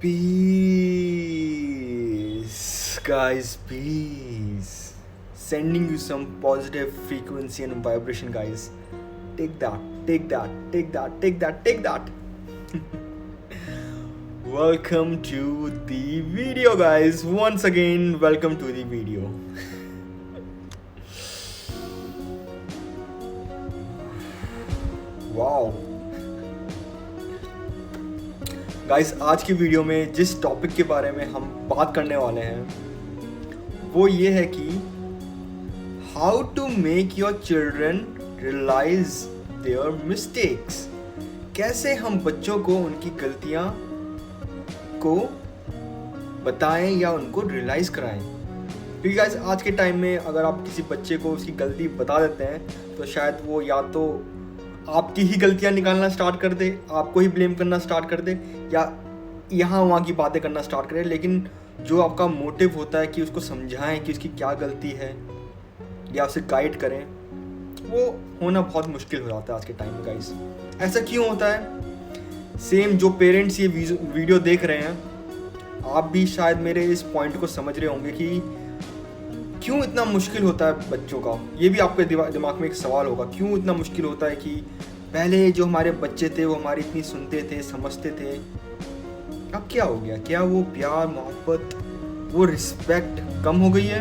Peace, guys, peace. Sending you some positive frequency and vibration, guys. Take that, take that, take that, take that, take that. Welcome to the video, guys. Once again, welcome to the video. Wow. Guys, आज की video में जिस topic के बारे में हम बात करने वाले हैं वो ये है कि how to make your children realise their mistakes. कैसे हम बच्चों को उनकी गलतियां को बताएं या उनको रियलाइज कराएं। क्योंकि गाइस, आज के टाइम में अगर आप किसी बच्चे को उसकी गलती बता देते हैं तो शायद वो या तो आपकी ही गलतियां निकालना स्टार्ट कर दे, आपको ही ब्लेम करना स्टार्ट कर दे, या यहाँ वहाँ की बातें करना स्टार्ट करे। लेकिन जो आपका मोटिव होता है कि उसको समझाएं कि उसकी क्या गलती है या उसे गाइड करें, वो होना बहुत मुश्किल हो जाता है आज के टाइम में। गाइस, ऐसा क्यों होता है? सेम जो पेरेंट्स ये वीडियो देख रहे हैं, आप भी शायद मेरे इस पॉइंट को समझ रहे होंगे कि क्यों इतना मुश्किल होता है बच्चों का। ये भी आपके दिमाग में एक सवाल होगा, क्यों इतना मुश्किल होता है कि पहले जो हमारे बच्चे थे वो हमारी इतनी सुनते थे, समझते थे, अब क्या हो गया? क्या वो प्यार, मोहब्बत, वो रिस्पेक्ट कम हो गई है?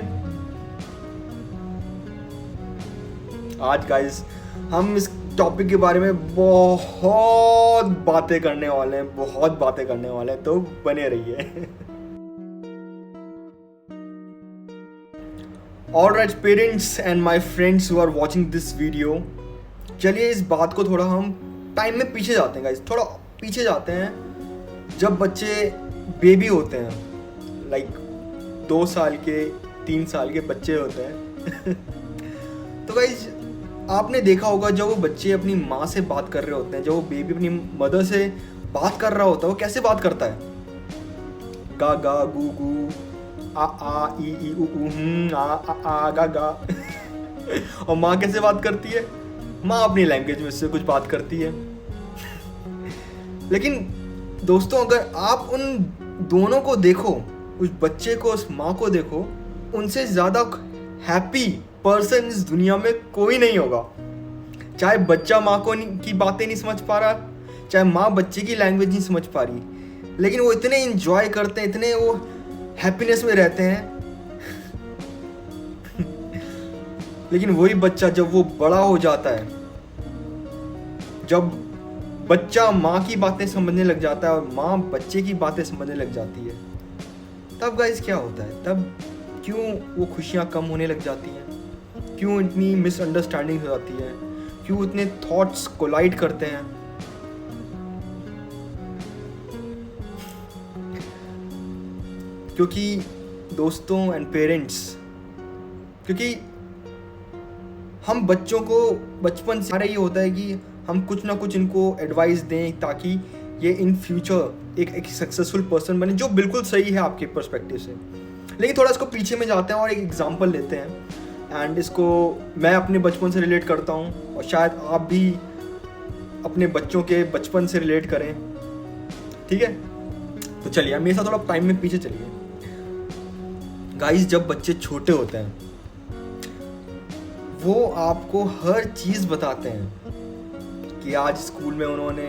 आज गाइस हम इस टॉपिक के बारे में बहुत बातें करने वाले हैं, बहुत बातें करने वाले हैं, तो बने रहिए। Alright parents and my friends who are watching this video, चलिए इस बात को थोड़ा हम टाइम में पीछे जाते हैं गाइस, थोड़ा पीछे जाते हैं जब बच्चे बेबी होते हैं, लाइक 2 साल के 3 साल के बच्चे होते हैं। तो गाइस, आपने देखा होगा जब वो बच्चे अपनी माँ से बात कर रहे होते हैं, जब वो बेबी अपनी मदर से बात कर रहा होता है, वो कैसे बात करता है? गा गा गू गू, आ आ ई ई उ उ आ गा गा। और माँ कैसे बात करती है? माँ अपनी लैंग्वेज में उससे कुछ बात करती है। लेकिन दोस्तों, अगर आप उन दोनों को देखो, उस बच्चे को, उस माँ को देखो, उनसे ज़्यादा हैप्पी पर्सन इस दुनिया में कोई नहीं होगा। चाहे बच्चा माँ को की बातें नहीं समझ पा रहा, चाहे माँ बच्चे की लैंग्वेज नहीं समझ पा रही, लेकिन वो इतने इंजॉय करते हैं, इतने वो हैप्पीनेस में रहते हैं। लेकिन वही बच्चा जब वो बड़ा हो जाता है, जब बच्चा माँ की बातें समझने लग जाता है और माँ बच्चे की बातें समझने लग जाती है, तब गाइस क्या होता है? तब क्यों वो खुशियाँ कम होने लग जाती हैं? क्यों इतनी मिसअंडरस्टैंडिंग हो जाती है? क्यों इतने थॉट्स कोलाइड करते हैं? क्योंकि दोस्तों एंड पेरेंट्स, क्योंकि हम बच्चों को बचपन से हमारा ये होता है कि हम कुछ ना कुछ इनको एडवाइस दें ताकि ये इन फ्यूचर एक सक्सेसफुल पर्सन बने, जो बिल्कुल सही है आपके पर्सपेक्टिव से। लेकिन थोड़ा इसको पीछे में जाते हैं और एक एग्जांपल लेते हैं, एंड इसको मैं अपने बचपन से रिलेट करता हूँ और शायद आप भी अपने बच्चों के बचपन से रिलेट करें। ठीक है, तो चलिए हम मेरे साथ थोड़ा टाइम में पीछे चलिए। गाइस, जब बच्चे छोटे होते हैं वो आपको हर चीज़ बताते हैं कि आज स्कूल में उन्होंने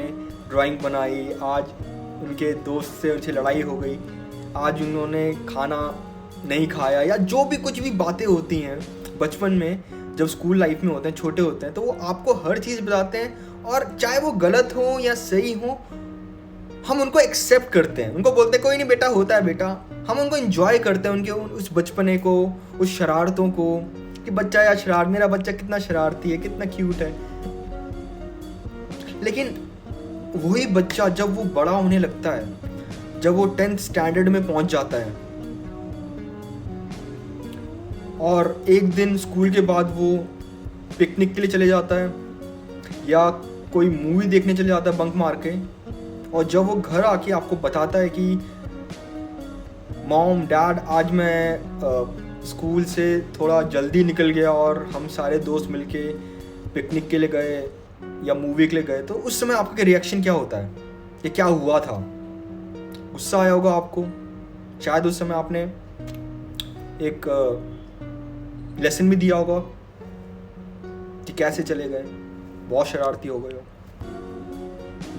ड्राइंग बनाई, आज उनके दोस्त से उनसे लड़ाई हो गई, आज उन्होंने खाना नहीं खाया, या जो भी कुछ भी बातें होती हैं बचपन में जब स्कूल लाइफ में होते हैं, छोटे होते हैं, तो वो आपको हर चीज़ बताते हैं। और चाहे वो गलत हो या सही हो, हम उनको एक्सेप्ट करते हैं, उनको बोलते हैं कोई नहीं बेटा, होता है बेटा। हम उनको एंजॉय करते हैं, उनके उस बचपने को, उस शरारतों को, कि बच्चा या मेरा बच्चा कितना शरारती है, कितना क्यूट है। लेकिन वही बच्चा जब वो बड़ा होने लगता है, जब वो 10th स्टैंडर्ड में पहुंच जाता है और एक दिन स्कूल के बाद वो पिकनिक के लिए चले जाता है या कोई मूवी देखने चले जाता है बंक मार के, और जब वो घर आके आपको बताता है कि मॉम डैड, आज मैं स्कूल से थोड़ा जल्दी निकल गया और हम सारे दोस्त मिलके पिकनिक के लिए गए या मूवी के लिए गए, तो उस समय आपका रिएक्शन क्या होता है? ये क्या हुआ था? गुस्सा आया होगा आपको, शायद उस समय आपने एक लेसन भी दिया होगा कि कैसे चले गए, बहुत शरारती हो गए हो,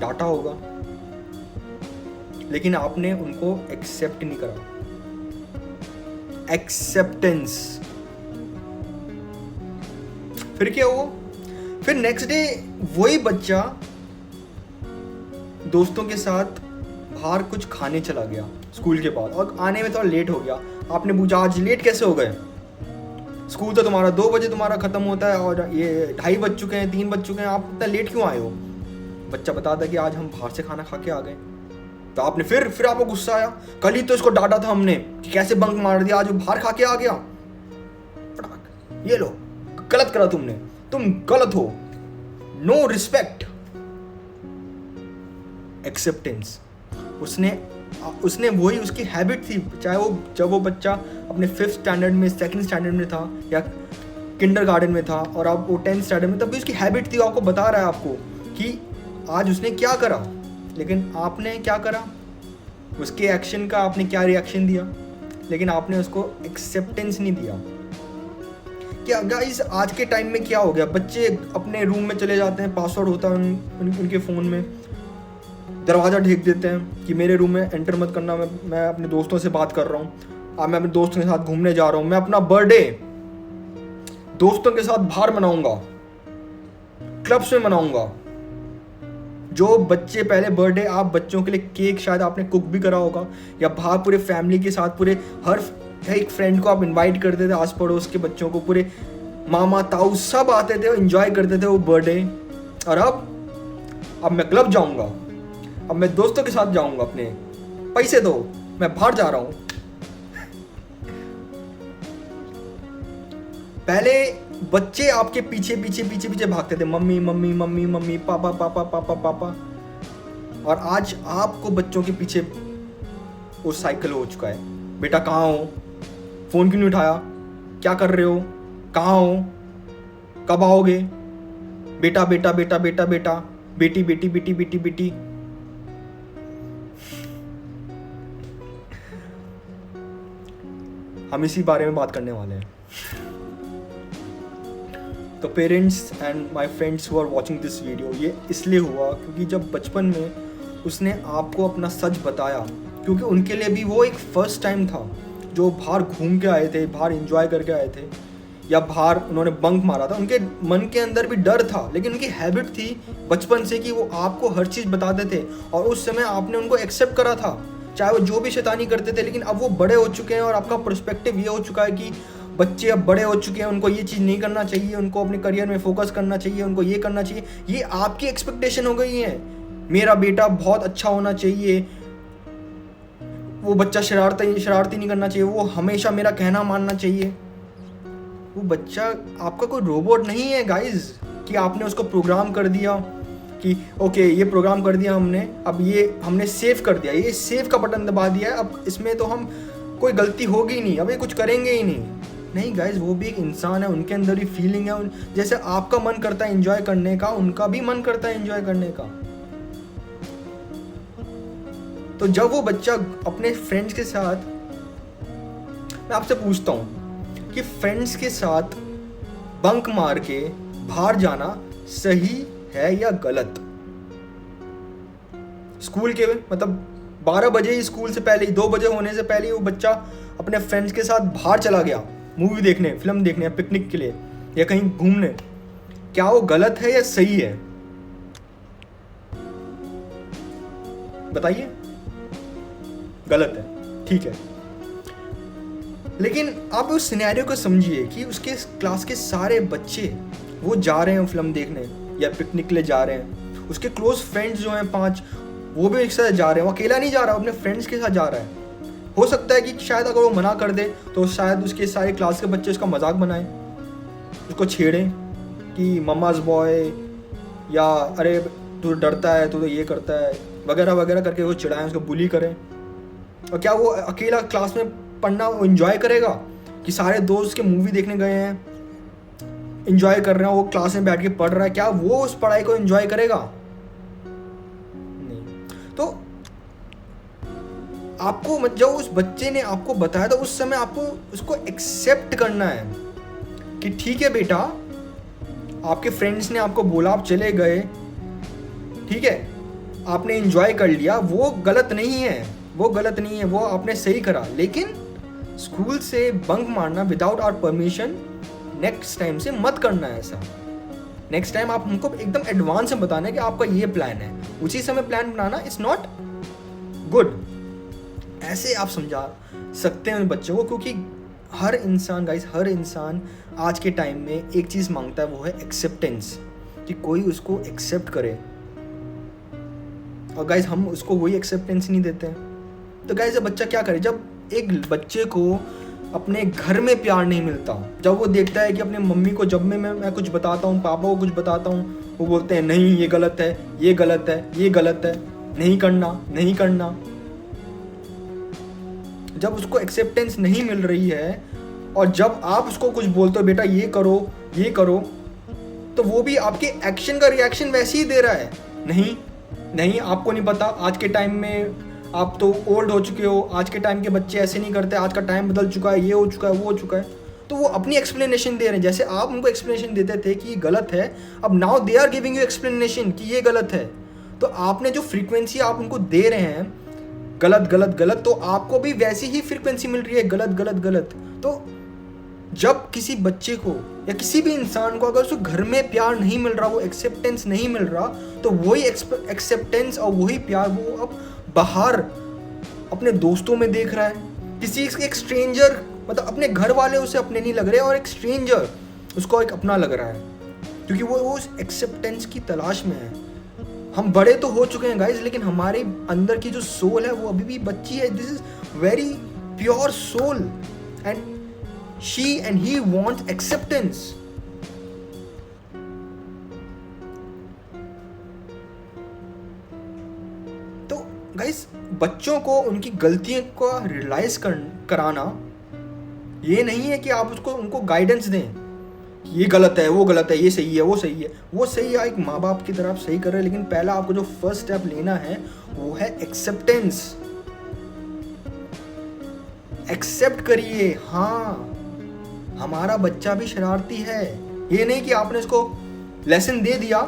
डांटा होगा, लेकिन आपने उनको एक्सेप्ट नहीं करा। एक्सेप्टेंस। फिर क्या हुआ? फिर नेक्स्ट डे वही बच्चा दोस्तों के साथ बाहर कुछ खाने चला गया स्कूल के बाद, और आने में थोड़ा लेट हो गया। आपने पूछा आज लेट कैसे हो गए? स्कूल तो तुम्हारा 2 बजे तुम्हारा खत्म होता है और ये 2:30 बज चुके हैं, 3 बज चुके हैं, आप इतना लेट क्यों आए हो? बच्चा बताता कि आज हम बाहर से खाना खा के आ गए। तो आपने फिर आपको गुस्सा आया, कल ही तो इसको डांटा था हमने कि कैसे बंक मार दिया, आज वो बाहर खा के आ गया। ये लो, गलत करा तुमने, तुम गलत हो। No respect. एक्सेप्टेंस। उसने वही उसकी हैबिट थी, चाहे वो जब वो बच्चा अपने 5th स्टैंडर्ड में, 2nd स्टैंडर्ड में था या किंडरगार्टन में था, और अब वो 10th स्टैंडर्ड में, तब भी उसकी हैबिट थी। आपको बता रहा है आपको कि आज उसने क्या करा, लेकिन आपने क्या करा, उसके एक्शन का आपने क्या रिएक्शन दिया, लेकिन आपने उसको एक्सेप्टेंस नहीं दिया। क्या गाइस आज के टाइम में क्या हो गया, बच्चे अपने रूम में चले जाते हैं, पासवर्ड होता है उनके फ़ोन में, दरवाज़ा ढेक देते हैं कि मेरे रूम में एंटर मत करना, मैं अपने दोस्तों से बात कर रहा हूँ, अब मैं अपने दोस्तों के साथ घूमने जा रहा हूँ, मैं अपना बर्थडे दोस्तों के साथ बाहर मनाऊंगा, क्लब्स में मनाऊंगा। जो बच्चे पहले बर्थडे आप बच्चों के लिए केक शायद आपने कुक भी करा होगा, या बाहर पूरे फैमिली के साथ पूरे हर एक फ्रेंड को आप इनवाइट करते थे, आस पड़ोस के बच्चों को, पूरे मामा ताऊ सब आते थे, एंजॉय करते थे वो बर्थडे। और अब मैं क्लब जाऊंगा, अब मैं दोस्तों के साथ जाऊंगा, अपने पैसे दो, मैं बाहर जा रहा हूं। पहले बच्चे आपके पीछे पीछे पीछे पीछे भागते थे, मम्मी मम्मी मम्मी मम्मी, पापा पापा पापा पापा, और आज आपको बच्चों के पीछे वो साइकिल हो चुका है। बेटा कहाँ हो, फोन क्यों नहीं उठाया, क्या कर रहे हो, कहाँ हो, कब आओगे, बेटा बेटा बेटा बेटा बेटा, बेटी बेटी बेटी बेटी बेटी। हम इसी बारे में बात करने वाले हैं। तो parents and my friends who are watching this video, ये इसलिए हुआ क्योंकि जब बचपन में उसने आपको अपना सच बताया, क्योंकि उनके लिए भी वो एक फर्स्ट टाइम था, जो बाहर घूम के आए थे, बाहर एंजॉय करके आए थे, या बाहर उन्होंने बंक मारा था। उनके मन के अंदर भी डर था, लेकिन उनकी हैबिट थी बचपन से कि वो आपको हर चीज़ बताते थे, और उस समय आपने उनको एक्सेप्ट करा था, चाहे वो जो भी शैतानी करते थे। लेकिन अब वो बड़े हो चुके हैं और आपका पर्सपेक्टिव ये हो चुका है कि बच्चे अब बड़े हो चुके हैं, उनको ये चीज़ नहीं करना चाहिए, उनको अपने करियर में फोकस करना चाहिए, उनको ये करना चाहिए। ये आपकी एक्सपेक्टेशन हो गई है, मेरा बेटा बहुत अच्छा होना चाहिए, वो बच्चा शरारती नहीं करना चाहिए, वो हमेशा मेरा कहना मानना चाहिए। वो बच्चा आपका कोई रोबोट नहीं है गाइज, कि आपने उसको प्रोग्राम कर दिया कि ओके ये प्रोग्राम कर दिया हमने, अब ये हमने सेव कर दिया, ये सेव का बटन दबा दिया है, अब इसमें तो हम कोई गलती होगी ही नहीं, अब ये कुछ करेंगे ही नहीं गाइज। वो भी एक इंसान है, उनके अंदर भी फीलिंग है, जैसे आपका मन करता है एंजॉय करने का, उनका भी मन करता है एंजॉय करने का। तो जब वो बच्चा अपने फ्रेंड्स के साथ, मैं आपसे पूछता हूँ कि फ्रेंड्स के साथ बंक मार के बाहर जाना सही है या गलत? स्कूल के मतलब 12 बजे ही, स्कूल से पहले ही, 2 बजे होने से पहले ही वो बच्चा अपने फ्रेंड्स के साथ बाहर चला गया मूवी देखने, फिल्म देखने, या पिकनिक के लिए, या कहीं घूमने। क्या वो गलत है या सही है? बताइए। गलत है, ठीक है। लेकिन आप उस सिनेरियो को समझिए कि उसके क्लास के सारे बच्चे वो जा रहे हैं फिल्म देखने या पिकनिक के लिए जा रहे हैं, उसके क्लोज फ्रेंड्स जो हैं 5, वो भी एक साथ जा रहे हैं, वो अकेला नहीं जा रहा, अपने फ्रेंड्स के साथ जा रहा है। हो सकता है कि शायद अगर वो मना कर दे तो शायद उसके सारे क्लास के बच्चे उसका मजाक बनाएं, उसको छेड़ें कि मम्माज बॉय, या अरे तू डरता है, तू तो ये करता है, वगैरह वगैरह करके वो चिढ़ाएं, उसको बुली करें। और क्या वो अकेला क्लास में पढ़ना वो एंजॉय करेगा कि सारे दोस्त के मूवी देखने गए हैं, एंजॉय कर रहे हैं, वो क्लास में बैठ के पढ़ रहा है, क्या वो उस पढ़ाई को एंजॉय करेगा? नहीं। तो आपको जब उस बच्चे ने आपको बताया था उस समय आपको उसको एक्सेप्ट करना है कि ठीक है बेटा, आपके फ्रेंड्स ने आपको बोला, आप चले गए, ठीक है, आपने एंजॉय कर लिया, वो गलत नहीं है, वो गलत नहीं है, वो आपने सही करा, लेकिन स्कूल से बंक मारना without our permission next time से मत करना है ऐसा। नेक्स्ट टाइम आप हमको एकदम एडवांस में बताना है कि आपका ये प्लान है, उसी समय plan banana it's not good. ऐसे आप समझा सकते हैं बच्चों को, क्योंकि हर इंसान गाइस, हर इंसान आज के टाइम में एक चीज़ मांगता है, वो है एक्सेप्टेंस, कि कोई उसको एक्सेप्ट करे। और गाइस हम उसको वही एक्सेप्टेंस नहीं देते हैं। तो गाइस जब बच्चा क्या करे, जब एक बच्चे को अपने घर में प्यार नहीं मिलता, जब वो देखता है कि अपने मम्मी को जब मैं कुछ बताता हूँ, पापा को कुछ बताता हूँ, वो बोलते हैं नहीं ये गलत है, ये गलत है, ये गलत है, नहीं करना, नहीं करना। जब उसको एक्सेप्टेंस नहीं मिल रही है और जब आप उसको कुछ बोलते हो बेटा ये करो, ये करो, तो वो भी आपके एक्शन का रिएक्शन वैसे ही दे रहा है, नहीं नहीं आपको नहीं पता, आज के टाइम में आप तो ओल्ड हो चुके हो, आज के टाइम के बच्चे ऐसे नहीं करते, आज का टाइम बदल चुका है, ये हो चुका है, वो हो चुका है। तो वो अपनी एक्सप्लेनेशन दे रहे हैं, जैसे आप उनको एक्सप्लेनेशन देते थे कि ये गलत है, अब now they are giving you explanation कि ये गलत है। तो आपने जो फ्रीक्वेंसी आप उनको दे रहे हैं गलत गलत गलत, तो आपको भी वैसी ही फ्रीक्वेंसी मिल रही है गलत गलत गलत। तो जब किसी बच्चे को या किसी भी इंसान को अगर उसको घर में प्यार नहीं मिल रहा, वो एक्सेप्टेंस नहीं मिल रहा, तो वही एक्सेप्टेंस और वही प्यार वो अब बाहर अपने दोस्तों में देख रहा है। किसी एक स्ट्रेंजर, मतलब अपने घर वाले उसे अपने नहीं लग रहे और एक स्ट्रेंजर उसको एक अपना लग रहा है, क्योंकि वो उस एक्सेप्टेंस की तलाश में है। हम बड़े तो हो चुके हैं गाइज, लेकिन हमारे अंदर की जो सोल है वो अभी भी बच्ची है। This is very pure soul and she and he wants acceptance. तो गाइस बच्चों को उनकी गलतियों को रियलाइज कराना ये नहीं है कि आप उसको उनको गाइडेंस दें, ये गलत है, वो गलत है, ये सही है, वो सही है। वो सही है, एक माँ बाप की तरह आप सही कर रहे हैं, लेकिन पहला आपको जो फर्स्ट स्टेप लेना है वो है एक्सेप्टेंस। एक्सेप्ट करिए, हाँ हमारा बच्चा भी शरारती है। ये नहीं कि आपने उसको लेसन दे दिया,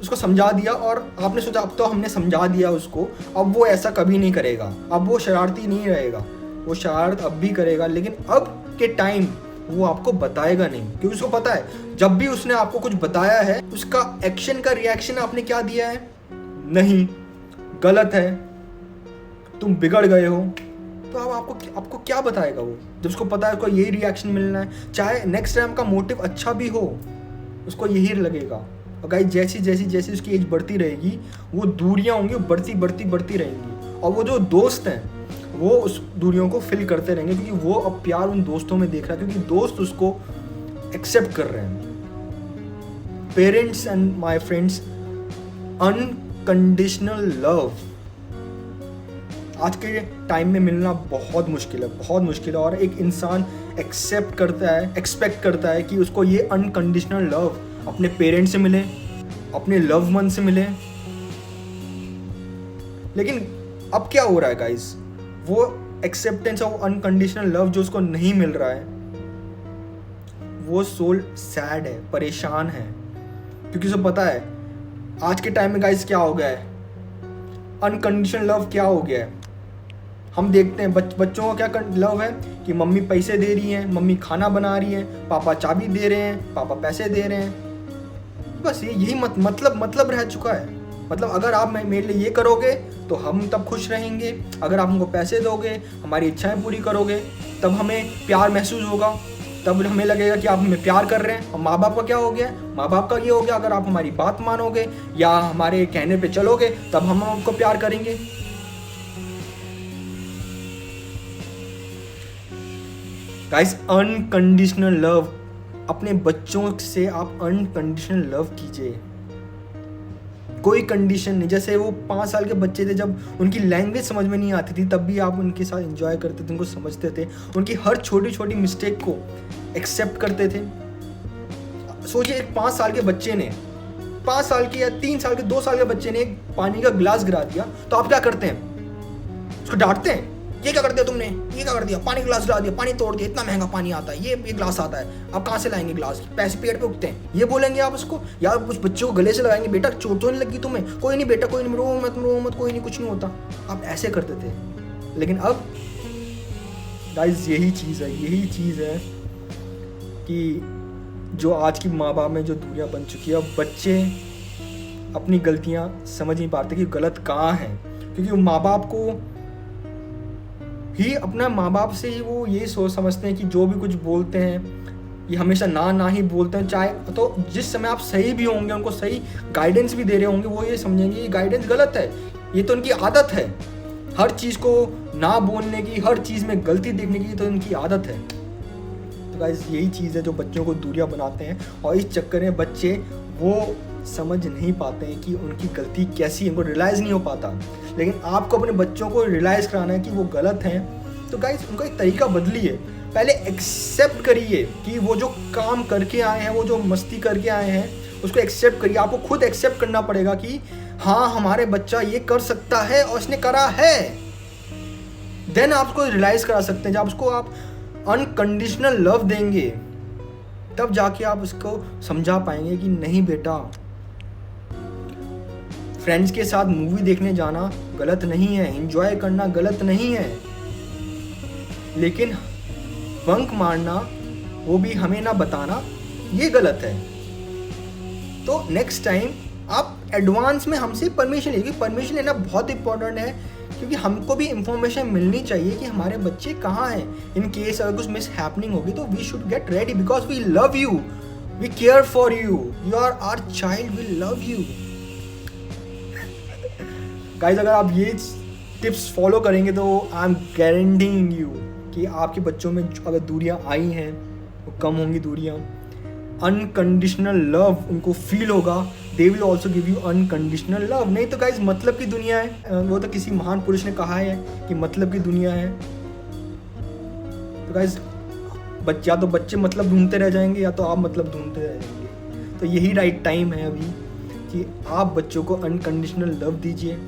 उसको समझा दिया और आपने सोचा अब तो हमने समझा दिया उसको, अब वो ऐसा कभी नहीं करेगा, अब वो शरारती नहीं रहेगा। वो शरारत अब भी करेगा, लेकिन अब के टाइम वो आपको बताएगा नहीं, क्योंकि उसको पता है जब भी उसने आपको कुछ बताया है उसका एक्शन का रिएक्शन आपने क्या दिया है, नहीं, गलत है, तुम बिगड़ गए हो। तो अब आपको क्या बताएगा वो, जब उसको पता है उसको यही रिएक्शन मिलना है, चाहे नेक्स्ट टाइम का मोटिव अच्छा भी हो, उसको यही लगेगा। और गाइस जैसी जैसी जैसी उसकी एज बढ़ती रहेगी, वो दूरियां होंगी, बढ़ती बढ़ती बढ़ती रहेंगी, और वो जो दोस्त हैं वो उस दूरियों को फिल करते रहेंगे, क्योंकि वो अब प्यार उन दोस्तों में देख रहा है, क्योंकि दोस्त उसको एक्सेप्ट कर रहे हैं। Parents and my friends, unconditional love आज के टाइम में मिलना बहुत मुश्किल है, बहुत मुश्किल है। और एक इंसान एक्सेप्ट करता है, एक्सपेक्ट करता है कि उसको ये अनकंडीशनल लव अपने पेरेंट्स से मिले, अपने लव वन से मिले। लेकिन अब क्या हो रहा है गाइस, वो एक्सेप्टेंस और अनकंडीशनल लव जो उसको नहीं मिल रहा है, वो सोल सैड है, परेशान है, क्योंकि उसे पता है आज के टाइम में गाइस क्या हो गया है, अनकंडीशनल लव क्या हो गया है। हम देखते हैं बच्चों का क्या लव है कि मम्मी पैसे दे रही हैं, मम्मी खाना बना रही है, पापा चाबी दे रहे हैं, पापा पैसे दे रहे हैं, बस यही मतलब रह चुका है। मतलब अगर आप मेरे लिए ये करोगे तो हम तब खुश रहेंगे, अगर आप हमको पैसे दोगे, हमारी इच्छाएं पूरी करोगे, तब हमें प्यार महसूस होगा, तब हमें लगेगा कि आप हमें प्यार कर रहे हैं। और माँ बाप का क्या हो गया, माँ बाप का ये हो गया अगर आप हमारी बात मानोगे या हमारे कहने पे चलोगे तब हम आपको प्यार करेंगे। गाइस अनकंडीशनल लव, अपने बच्चों से आप अनकंडीशनल लव कीजिए, कोई कंडीशन नहीं। जैसे वो 5 साल के बच्चे थे, जब उनकी लैंग्वेज समझ में नहीं आती थी तब भी आप उनके साथ एंजॉय करते थे, उनको समझते थे, उनकी हर छोटी छोटी मिस्टेक को एक्सेप्ट करते थे। सोचिए एक 5 साल के बच्चे ने, 5 साल के या 3 साल के 2 साल के बच्चे ने एक पानी का गिलास गिरा दिया तो आप क्या करते हैं, उसको डांटते हैं, ये क्या कर दिया तुमने, ये क्या कर दिया, पानी गिलास गिरा दिया, पानी तोड़ दिया, इतना महंगा पानी आता है, ये ग्लास आता है, आप कहाँ से लाएंगे गिलास, पैसे पेड़ पे उगते हैं, ये बोलेंगे आप उसको? या उस बच्चे को गले से लगाएंगे, बेटा चोट तो नहीं लगी तुम्हें, कोई नहीं बेटा, कोई नहीं, रो मत, कोई नहीं, कुछ नहीं होता। आप ऐसे करते थे। लेकिन अब गाइस यही चीज़ है कि जो आज की माँ बाप में जो दूरियाँ बन चुकी है, अब बच्चे अपनी गलतियाँ समझ नहीं पाते कि गलत कहाँ है, क्योंकि वो माँ बाप को ही, अपना माँ बाप से ही वो ये सोच समझते हैं कि जो भी कुछ बोलते हैं ये हमेशा ना ही बोलते हैं। चाहे तो जिस समय आप सही भी होंगे, उनको सही गाइडेंस भी दे रहे होंगे, वो ये समझेंगे ये गाइडेंस गलत है, ये तो उनकी आदत है, हर चीज़ को ना बोलने की, हर चीज़ में गलती देखने की, तो उनकी आदत है। तो गाइस यही चीज़ है जो बच्चों को दूरियां बनाते हैं, और इस चक्कर में बच्चे वो समझ नहीं पाते हैं कि उनकी गलती कैसी है, उनको रियलाइज़ नहीं हो पाता। लेकिन आपको अपने बच्चों को रियलाइज़ कराना है कि वो गलत हैं, तो गाइस उनका एक तरीका बदलिए। पहले एक्सेप्ट करिए कि वो जो काम करके आए हैं, वो जो मस्ती करके आए हैं, उसको एक्सेप्ट करिए। आपको खुद एक्सेप्ट करना पड़ेगा कि हाँ हमारे बच्चा ये कर सकता है और उसने करा है। देन आप उसको रियलाइज़ करा सकते हैं। जब उसको आप अनकंडीशनल लव देंगे, तब जाके आप उसको समझा पाएंगे कि नहीं बेटा, फ्रेंड्स के साथ मूवी देखने जाना गलत नहीं है, एंजॉय करना गलत नहीं है, लेकिन बंक मारना, वो भी हमें ना बताना, ये गलत है। तो नेक्स्ट टाइम आप एडवांस में हमसे परमिशन लीजिए। परमिशन लेना बहुत इंपॉर्टेंट है, क्योंकि हमको भी इंफॉर्मेशन मिलनी चाहिए कि हमारे बच्चे कहाँ हैं। इन केस अगर कुछ मिस हैपनिंग होगी तो we should get ready, because we love you, we care for you, you are our child, we love you. Guys अगर आप ये टिप्स फॉलो करेंगे तो आई एम गारंटीइंग यू कि आपके बच्चों में अगर दूरियां आई हैं वो कम होंगी दूरियां। अनकंडीशनल लव उनको फील होगा, they will also give you unconditional love. नहीं तो गाइस मतलब की दुनिया है, वो तो किसी महान पुरुष ने कहा है कि मतलब की दुनिया है। तो गाइस या तो बच्चे मतलब ढूंढते रह जाएंगे, या तो आप मतलब ढूंढते रह जाएंगे। तो यही राइट टाइम है अभी कि आप बच्चों को अनकंडीशनल लव दीजिए।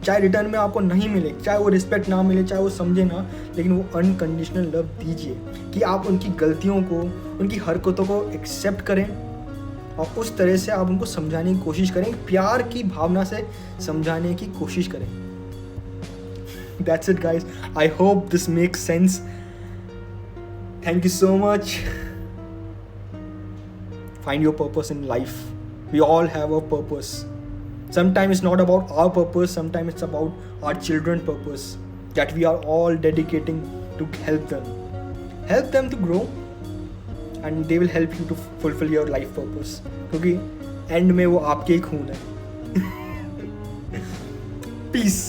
चाहे रिटर्न में आपको नहीं मिले, चाहे वो रिस्पेक्ट ना मिले, चाहे वो समझे ना, लेकिन वो अनकंडीशनल लव दीजिए कि आप उनकी गलतियों को, उनकी हरकतों को एक्सेप्ट करें, और उस तरह से आप उनको समझाने की कोशिश करें, प्यार की भावना से समझाने की कोशिश करें। That's it guys, I hope this makes sense. Thank you so much. Find your purpose in life. We all have a purpose. Sometimes it's not about our purpose, sometimes it's about our children's purpose that we are all dedicating to help them to grow, and they will help you to fulfill your life purpose, क्योंकि and में वो आपके ही खून है। Peace.